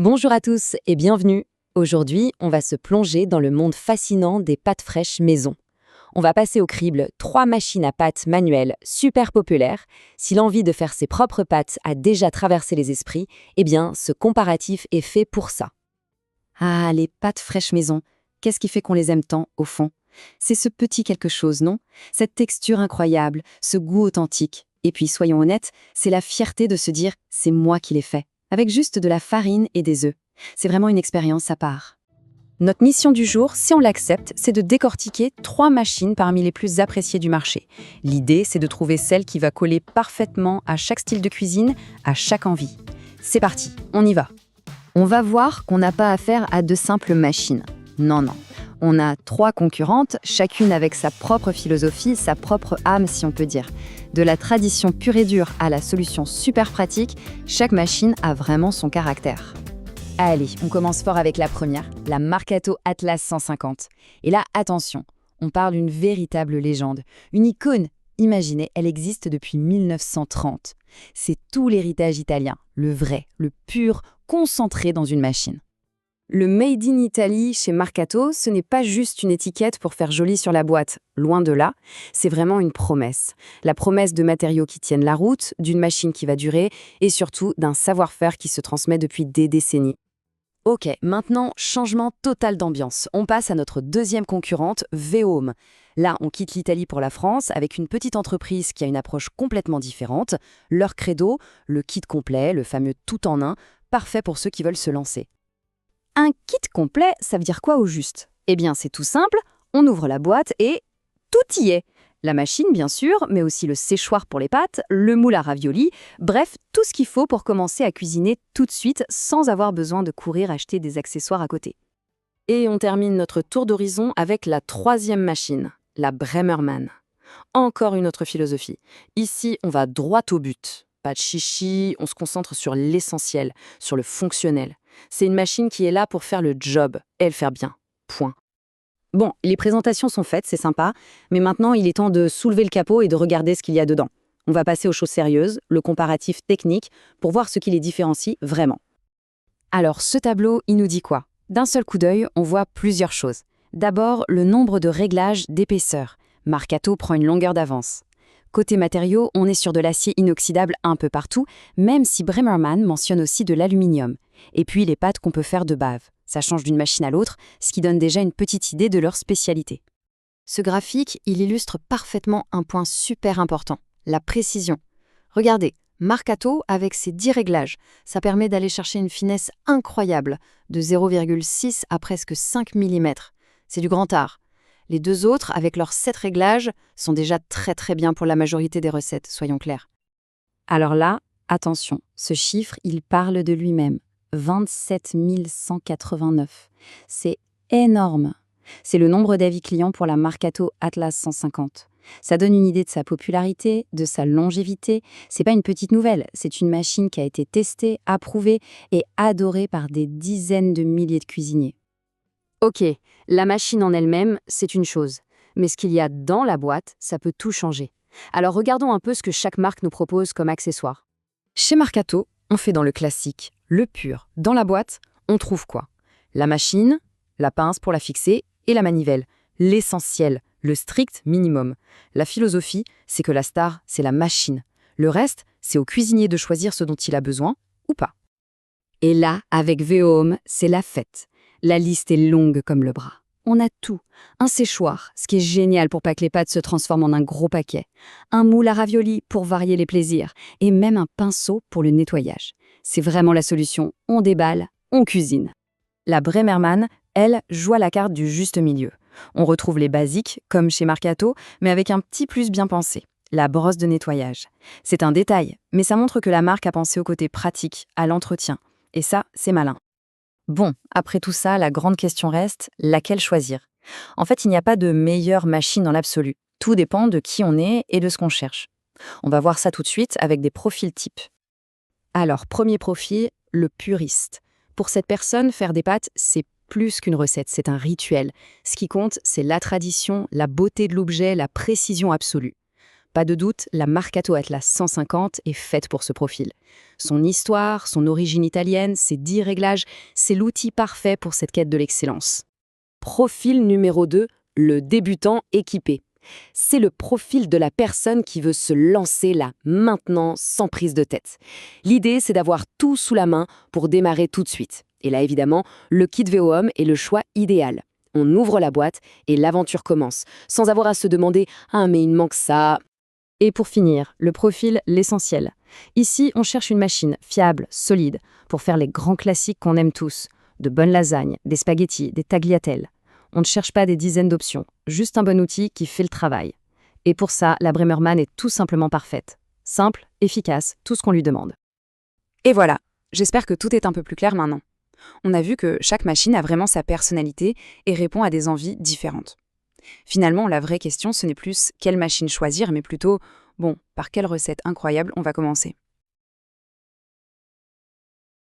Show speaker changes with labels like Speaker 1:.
Speaker 1: Bonjour à tous et bienvenue. Aujourd'hui, on va se plonger dans le monde fascinant des pâtes fraîches maison. On va passer au crible 3 machines à pâtes manuelles super populaires. Si l'envie de faire ses propres pâtes a déjà traversé les esprits, eh bien, ce comparatif est fait pour ça. Ah, les pâtes fraîches maison, qu'est-ce qui fait qu'on les aime tant, au fond? C'est ce petit quelque chose, non? Cette texture incroyable, ce goût authentique. Et puis, soyons honnêtes, c'est la fierté de se dire « c'est moi qui l'ai fait », avec juste de la farine et des œufs. C'est vraiment une expérience à part. Notre mission du jour, si on l'accepte, c'est de décortiquer 3 machines parmi les plus appréciées du marché. L'idée, c'est de trouver celle qui va coller parfaitement à chaque style de cuisine, à chaque envie. C'est parti, on y va. On va voir qu'on n'a pas affaire à de simples machines. Non. On a 3 concurrentes, chacune avec sa propre philosophie, sa propre âme si on peut dire. De la tradition pure et dure à la solution super pratique, chaque machine a vraiment son caractère. Allez, on commence fort avec la première, la Marcato Atlas 150. Et là, attention, on parle d'une véritable légende, une icône. Imaginez, elle existe depuis 1930. C'est tout l'héritage italien, le vrai, le pur, concentré dans une machine. Le Made in Italy chez Marcato, ce n'est pas juste une étiquette pour faire joli sur la boîte. Loin de là, c'est vraiment une promesse. La promesse de matériaux qui tiennent la route, d'une machine qui va durer et surtout d'un savoir-faire qui se transmet depuis des décennies. Ok, maintenant, changement total d'ambiance. On passe à notre deuxième concurrente, Veohm. Là, on quitte l'Italie pour la France avec une petite entreprise qui a une approche complètement différente. Leur credo, le kit complet, le fameux tout en un, parfait pour ceux qui veulent se lancer. Un kit complet, ça veut dire quoi au juste? Eh bien, c'est tout simple, on ouvre la boîte et tout y est. La machine, bien sûr, mais aussi le séchoir pour les pâtes, le moule à raviolis, bref, tout ce qu'il faut pour commencer à cuisiner tout de suite sans avoir besoin de courir acheter des accessoires à côté. Et on termine notre tour d'horizon avec la troisième machine, la Bremerman. Encore une autre philosophie. Ici, on va droit au but. Pas de chichi, on se concentre sur l'essentiel, sur le fonctionnel. C'est une machine qui est là pour faire le job et le faire bien. Point. Bon, les présentations sont faites, c'est sympa, mais maintenant il est temps de soulever le capot et de regarder ce qu'il y a dedans. On va passer aux choses sérieuses, le comparatif technique, pour voir ce qui les différencie vraiment. Alors, ce tableau, il nous dit quoi? D'un seul coup d'œil, on voit plusieurs choses. D'abord, le nombre de réglages d'épaisseur. Marcato prend une longueur d'avance. Côté matériaux, on est sur de l'acier inoxydable un peu partout, même si Bremerman mentionne aussi de l'aluminium. Et puis les pâtes qu'on peut faire de bave. Ça change d'une machine à l'autre, ce qui donne déjà une petite idée de leur spécialité. Ce graphique, il illustre parfaitement un point super important, la précision. Regardez, Marcato, avec ses 10 réglages, ça permet d'aller chercher une finesse incroyable, de 0,6 à presque 5 mm. C'est du grand art. Les deux autres, avec leurs 7 réglages, sont déjà très bien pour la majorité des recettes, soyons clairs. Alors là, attention, ce chiffre, il parle de lui-même. 27 189. C'est énorme. C'est le nombre d'avis clients pour la Marcato Atlas 150. Ça donne une idée de sa popularité, de sa longévité. C'est pas une petite nouvelle, c'est une machine qui a été testée, approuvée et adorée par des dizaines de milliers de cuisiniers. Ok, la machine en elle-même, c'est une chose. Mais ce qu'il y a dans la boîte, ça peut tout changer. Alors regardons un peu ce que chaque marque nous propose comme accessoire. Chez Marcato, on fait dans le classique, le pur. Dans la boîte, on trouve quoi? La machine, la pince pour la fixer et la manivelle. L'essentiel, le strict minimum. La philosophie, c'est que la star, c'est la machine. Le reste, c'est au cuisinier de choisir ce dont il a besoin ou pas. Et là, avec Veohm, c'est la fête. La liste est longue comme le bras. On a tout. Un séchoir, ce qui est génial pour pas que les pâtes se transforment en un gros paquet. Un moule à raviolis pour varier les plaisirs. Et même un pinceau pour le nettoyage. C'est vraiment la solution. On déballe, on cuisine. La Bremerman, elle, joue à la carte du juste milieu. On retrouve les basiques, comme chez Marcato, mais avec un petit plus bien pensé. La brosse de nettoyage. C'est un détail, mais ça montre que la marque a pensé au côté pratique, à l'entretien. Et ça, c'est malin. Bon, après tout ça, la grande question reste, laquelle choisir? En fait, il n'y a pas de meilleure machine dans l'absolu. Tout dépend de qui on est et de ce qu'on cherche. On va voir ça tout de suite avec des profils types. Alors, premier profil, le puriste. Pour cette personne, faire des pâtes, c'est plus qu'une recette, c'est un rituel. Ce qui compte, c'est la tradition, la beauté de l'objet, la précision absolue. Pas de doute, la Marcato Atlas 150 est faite pour ce profil. Son histoire, son origine italienne, ses 10 réglages, c'est l'outil parfait pour cette quête de l'excellence. Profil numéro 2, le débutant équipé. C'est le profil de la personne qui veut se lancer là, maintenant, sans prise de tête. L'idée, c'est d'avoir tout sous la main pour démarrer tout de suite. Et là, évidemment, le kit VO-Home est le choix idéal. On ouvre la boîte et l'aventure commence, sans avoir à se demander « Ah, mais il me manque ça ». Et pour finir, le profil, l'essentiel. Ici, on cherche une machine fiable, solide, pour faire les grands classiques qu'on aime tous. De bonnes lasagnes, des spaghettis, des tagliatelles. On ne cherche pas des dizaines d'options, juste un bon outil qui fait le travail. Et pour ça, la Bremerman est tout simplement parfaite. Simple, efficace, tout ce qu'on lui demande.
Speaker 2: Et voilà, j'espère que tout est un peu plus clair maintenant. On a vu que chaque machine a vraiment sa personnalité et répond à des envies différentes. Finalement, la vraie question, ce n'est plus quelle machine choisir, mais plutôt, par quelle recette incroyable on va commencer.